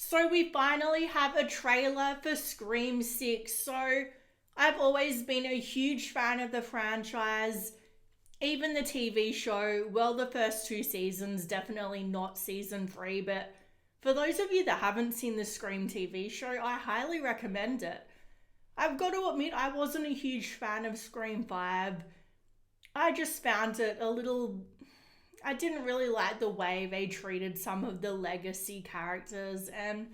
So we finally have a trailer for Scream 6. So I've always been a huge fan of the franchise, even the TV show. Well, the first two seasons, definitely not season 3, but for those of you that haven't seen the Scream TV show, I highly recommend it. I've got to admit, I wasn't a huge fan of Scream 5. I just found it a little. I didn't really like the way they treated some of the legacy characters, and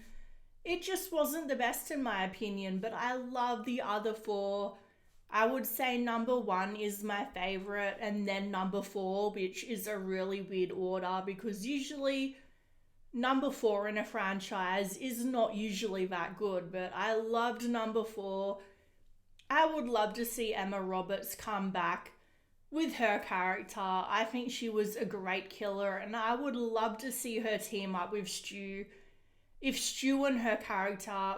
it just wasn't the best in my opinion. But I love the other four. I would say number 1 is my favorite, and then number 4, which is a really weird order because usually number 4 in a franchise is not usually that good. But I loved number 4. I would love to see Emma Roberts come back with her character. I think she was a great killer, and I would love to see her team up with Stu. If Stu and her character,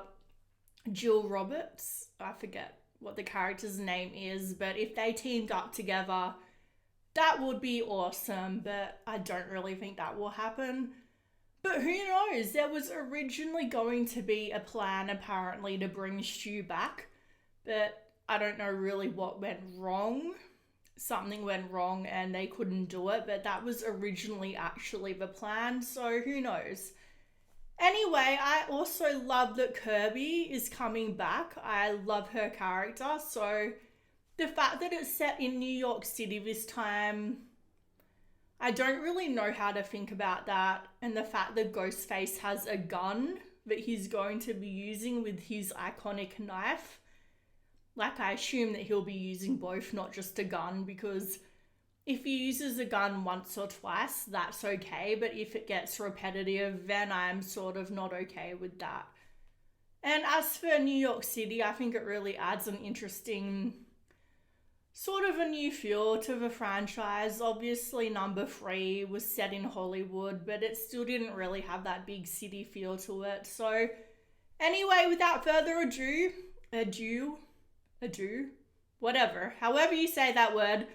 Jill Roberts, I forget what the character's name is, but if they teamed up together, that would be awesome, but I don't really think that will happen. But who knows? There was originally going to be a plan apparently to bring Stu back, but I don't know really what went wrong. Something went wrong and they couldn't do it, but that was originally actually the plan, so who knows. Anyway, I also love that Kirby is coming back. I love her character, so the fact that it's set in New York City this time, I don't really know how to think about that, and the fact that Ghostface has a gun that he's going to be using with his iconic knife. Like, I assume that he'll be using both, not just a gun, because if he uses a gun once or twice, that's okay, but if it gets repetitive, then I'm sort of not okay with that. And as for New York City, I think it really adds an interesting, sort of a new feel to the franchise. Obviously, number 3 was set in Hollywood, but it still didn't really have that big city feel to it. So, anyway, without further ado, whatever, however you say that word,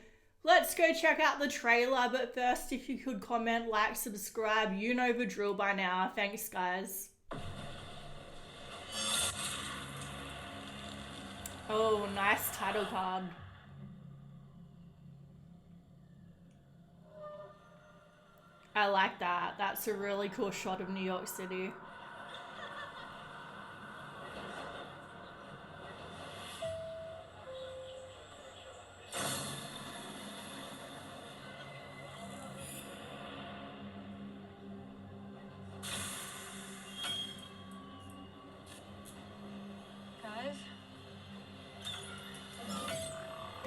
let's go check out the trailer. But first, if you could comment, like, subscribe, you know the drill by now. Thanks, guys. Oh, nice title card. I like that. That's a really cool shot of New York City.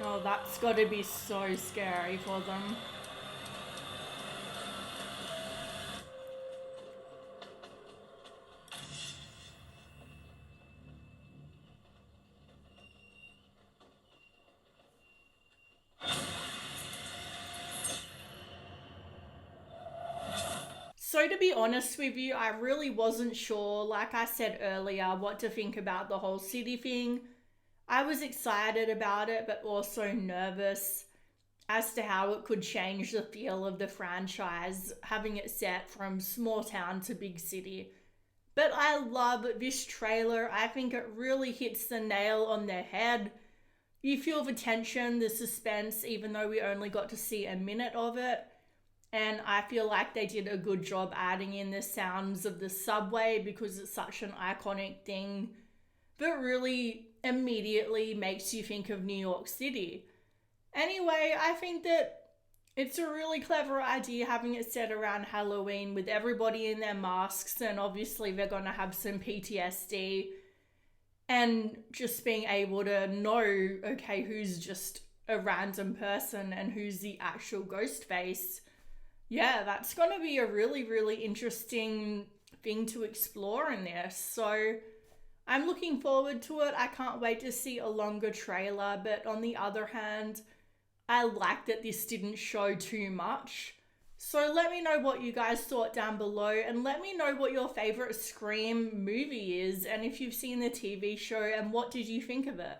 Oh, that's gotta be so scary for them. So to be honest with you, I really wasn't sure, like I said earlier, what to think about the whole city thing. I was excited about it, but also nervous as to how it could change the feel of the franchise, having it set from small town to big city. But I love this trailer. I think it really hits the nail on the head. You feel the tension, the suspense, even though we only got to see a minute of it. And I feel like they did a good job adding in the sounds of the subway because it's such an iconic thing that really immediately makes you think of New York City. Anyway, I think that it's a really clever idea having it set around Halloween with everybody in their masks, and obviously they're going to have some PTSD, and just being able to know, okay, who's just a random person and who's the actual Ghostface. Yeah, that's going to be a really, really interesting thing to explore in this. So I'm looking forward to it. I can't wait to see a longer trailer, but on the other hand, I like that this didn't show too much. So let me know what you guys thought down below, and let me know what your favorite Scream movie is, and if you've seen the TV show, and what did you think of it?